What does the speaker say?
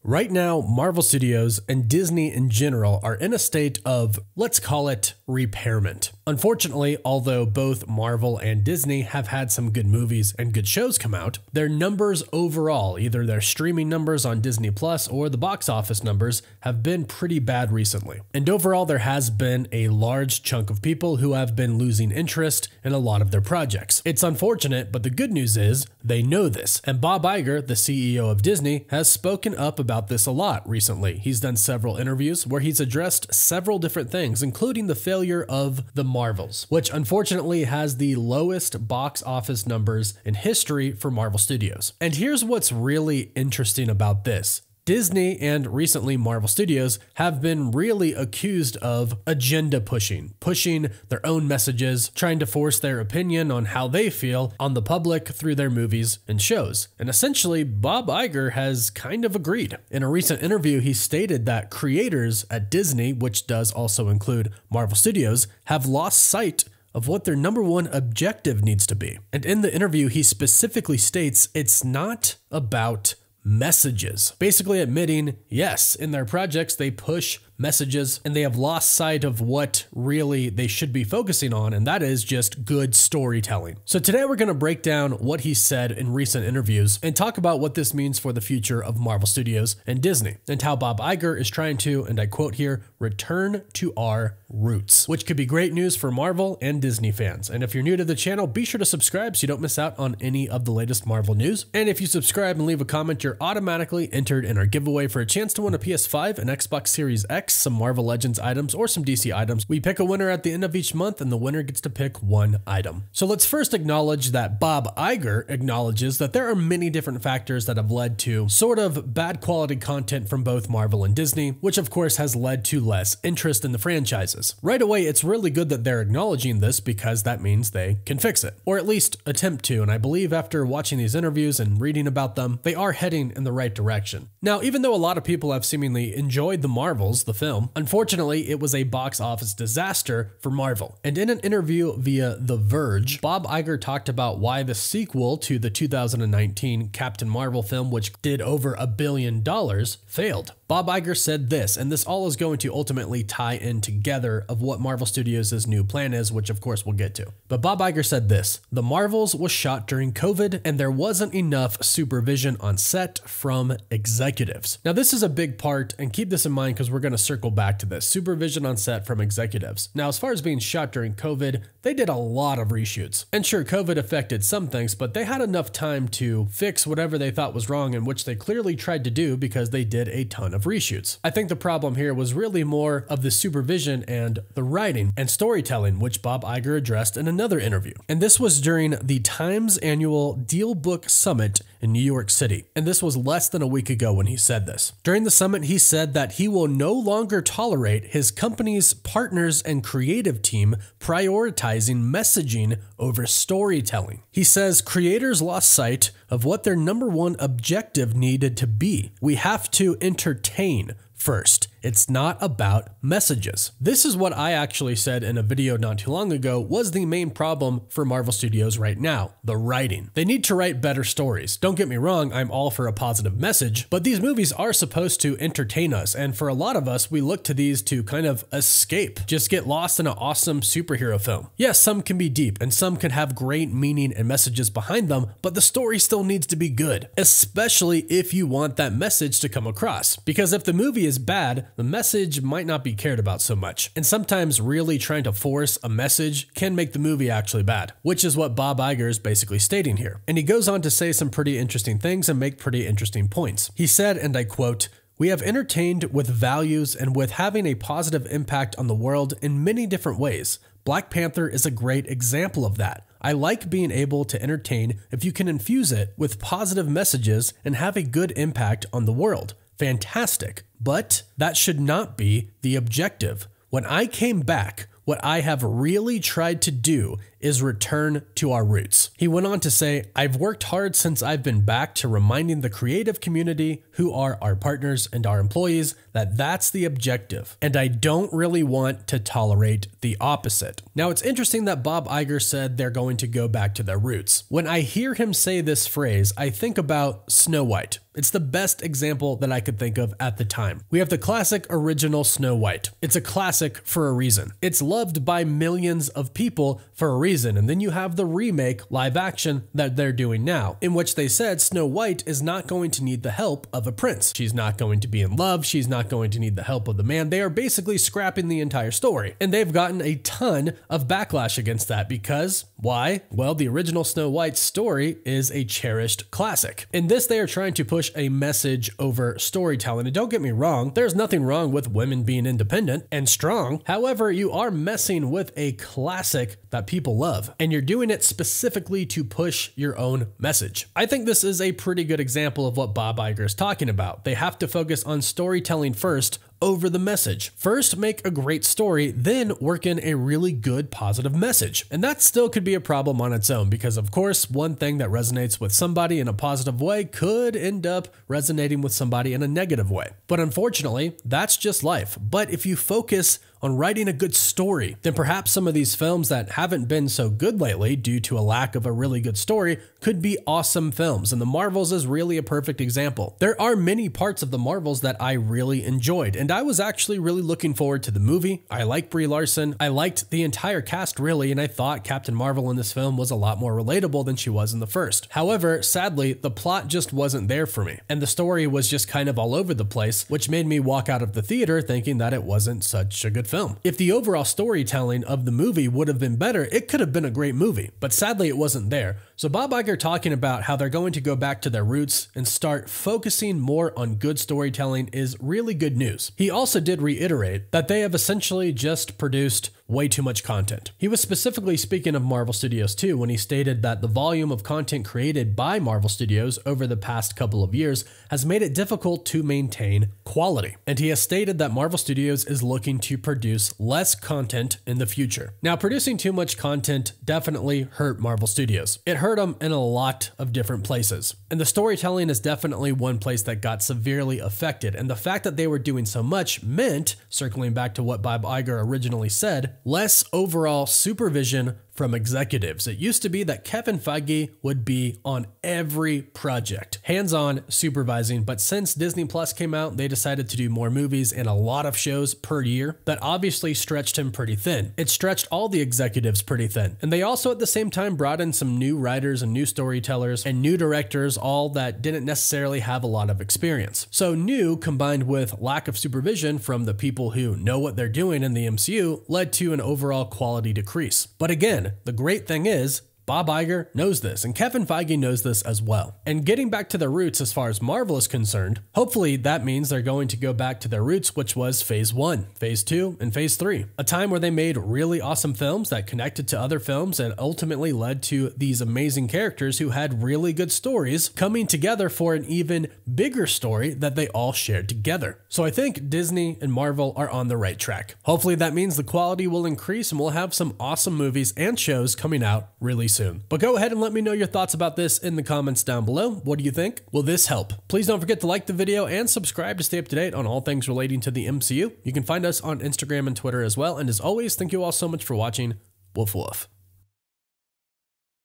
Right now, Marvel Studios and Disney in general are in a state of, let's call it, repairment. Unfortunately, although both Marvel and Disney have had some good movies and good shows come out, their numbers overall, either their streaming numbers on Disney Plus or the box office numbers, have been pretty bad recently. And overall, there has been a large chunk of people who have been losing interest in a lot of their projects. It's unfortunate, but the good news is they know this. And Bob Iger, the CEO of Disney, has spoken up about this a lot recently. He's done several interviews where he's addressed several different things, including the failure of the Marvels, which unfortunately has the lowest box office numbers in history for Marvel Studios. And here's what's really interesting about this. Disney and recently Marvel Studios have been really accused of agenda pushing their own messages, trying to force their opinion on how they feel on the public through their movies and shows. And essentially, Bob Iger has kind of agreed. In a recent interview, he stated that creators at Disney, which does also include Marvel Studios, have lost sight of what their number one objective needs to be. And in the interview, he specifically states it's not about messages, basically admitting, yes, in their projects, they push messages and they have lost sight of what really they should be focusing on, and that is just good storytelling. So today we're going to break down what he said in recent interviews and talk about what this means for the future of Marvel Studios and Disney, and how Bob Iger is trying to, and I quote here, return to our roots, which could be great news for Marvel and Disney fans. And if you're new to the channel, be sure to subscribe so you don't miss out on any of the latest Marvel news. And if you subscribe and leave a comment, you're automatically entered in our giveaway for a chance to win a PS5, an Xbox Series X, some Marvel Legends items, or some DC items. We pick a winner at the end of each month, and the winner gets to pick one item. So let's first acknowledge that Bob Iger acknowledges that there are many different factors that have led to sort of bad quality content from both Marvel and Disney, which of course has led to less interest in the franchises. Right away, it's really good that they're acknowledging this because that means they can fix it, or at least attempt to, and I believe after watching these interviews and reading about them, they are heading in the right direction. Now, even though a lot of people have seemingly enjoyed the Marvels, the film, unfortunately, it was a box office disaster for Marvel. And in an interview via The Verge, Bob Iger talked about why the sequel to the 2019 Captain Marvel film, which did over $1 billion, failed. Bob Iger said this, and this all is going to ultimately tie in together of what Marvel Studios' new plan is, which of course we'll get to. But Bob Iger said this: "The Marvels was shot during COVID, and there wasn't enough supervision on set from executives." Now this is a big part, and keep this in mind because we're going to circle back to this. Supervision on set from executives. Now, as far as being shot during COVID, they did a lot of reshoots. And sure, COVID affected some things, but they had enough time to fix whatever they thought was wrong, and which they clearly tried to do because they did a ton of reshoots. I think the problem here was really more of the supervision and the writing and storytelling, which Bob Iger addressed in another interview. And this was during the Times annual Deal Book Summit in New York City. And this was less than a week ago when he said this. During the summit, he said that he will no longer tolerate his company's partners and creative team prioritizing messaging over storytelling. He says creators lost sight of what their number one objective needed to be. We have to entertain first. It's not about messages. This is what I actually said in a video not too long ago was the main problem for Marvel Studios right now, the writing. They need to write better stories. Don't get me wrong, I'm all for a positive message, but these movies are supposed to entertain us, and for a lot of us, we look to these to kind of escape, just get lost in an awesome superhero film. Yes, some can be deep, and some can have great meaning and messages behind them, but the story still needs to be good, especially if you want that message to come across. Because if the movie is bad, the message might not be cared about so much. And sometimes really trying to force a message can make the movie actually bad, which is what Bob Iger is basically stating here. And he goes on to say some pretty interesting things and make pretty interesting points. He said, and I quote, "We have entertained with values and with having a positive impact on the world in many different ways. Black Panther is a great example of that. I like being able to entertain if you can infuse it with positive messages and have a good impact on the world. Fantastic. But that should not be the objective. When I came back, what I have really tried to do is return to our roots. He went on to say, "I've worked hard since I've been back to reminding the creative community, who are our partners and our employees, that that's the objective. And I don't really want to tolerate the opposite." Now, it's interesting that Bob Iger said they're going to go back to their roots. When I hear him say this phrase, I think about Snow White. It's the best example that I could think of at the time. We have the classic original Snow White. It's a classic for a reason. It's loved by millions of people for a reason. And then you have the remake live action that they're doing now, in which they said Snow White is not going to need the help of a prince. She's not going to be in love. She's not going to need the help of the man. They are basically scrapping the entire story. And they've gotten a ton of backlash against that because, why? Well, the original Snow White story is a cherished classic. In this, they are trying to push a message over storytelling. And don't get me wrong, there's nothing wrong with women being independent and strong. However, you are messing with a classic that people love, and you're doing it specifically to push your own message. I think this is a pretty good example of what Bob Iger is talking about. They have to focus on storytelling first over the message. First, make a great story, then work in a really good positive message. And that still could be a problem on its own because, of course, one thing that resonates with somebody in a positive way could end up resonating with somebody in a negative way. But unfortunately, that's just life. But if you focus on writing a good story, then perhaps some of these films that haven't been so good lately due to a lack of a really good story could be awesome films. And The Marvels is really a perfect example. There are many parts of The Marvels that I really enjoyed, and I was actually really looking forward to the movie. I like Brie Larson. I liked the entire cast really, and I thought Captain Marvel in this film was a lot more relatable than she was in the first. However, sadly, the plot just wasn't there for me, and the story was just kind of all over the place, which made me walk out of the theater thinking that it wasn't such a good film. If the overall storytelling of the movie would have been better, it could have been a great movie, but sadly it wasn't there. So Bob Iger talking about how they're going to go back to their roots and start focusing more on good storytelling is really good news. He also did reiterate that they have essentially just produced way too much content. He was specifically speaking of Marvel Studios too when he stated that the volume of content created by Marvel Studios over the past couple of years has made it difficult to maintain quality. And he has stated that Marvel Studios is looking to produce less content in the future. Now, producing too much content definitely hurt Marvel Studios. It hurt them in a lot of different places. And the storytelling is definitely one place that got severely affected. And the fact that they were doing so much meant, circling back to what Bob Iger originally said, less overall supervision from executives. It used to be that Kevin Feige would be on every project, hands-on supervising, but since Disney Plus came out, they decided to do more movies and a lot of shows per year. That obviously stretched him pretty thin. It stretched all the executives pretty thin. And they also at the same time brought in some new writers and new storytellers and new directors, all that didn't necessarily have a lot of experience. So new combined with lack of supervision from the people who know what they're doing in the MCU led to an overall quality decrease. But again, the great thing is, Bob Iger knows this, and Kevin Feige knows this as well. And getting back to their roots as far as Marvel is concerned, hopefully that means they're going to go back to their roots, which was Phase 1, Phase 2, and Phase 3. A time where they made really awesome films that connected to other films and ultimately led to these amazing characters who had really good stories coming together for an even bigger story that they all shared together. So I think Disney and Marvel are on the right track. Hopefully that means the quality will increase and we'll have some awesome movies and shows coming out really soon. But go ahead and let me know your thoughts about this in the comments down below. What do you think? Will this help? Please don't forget to like the video and subscribe to stay up to date on all things relating to the MCU. You can find us on Instagram and Twitter as well. And as always, thank you all so much for watching. Woof woof.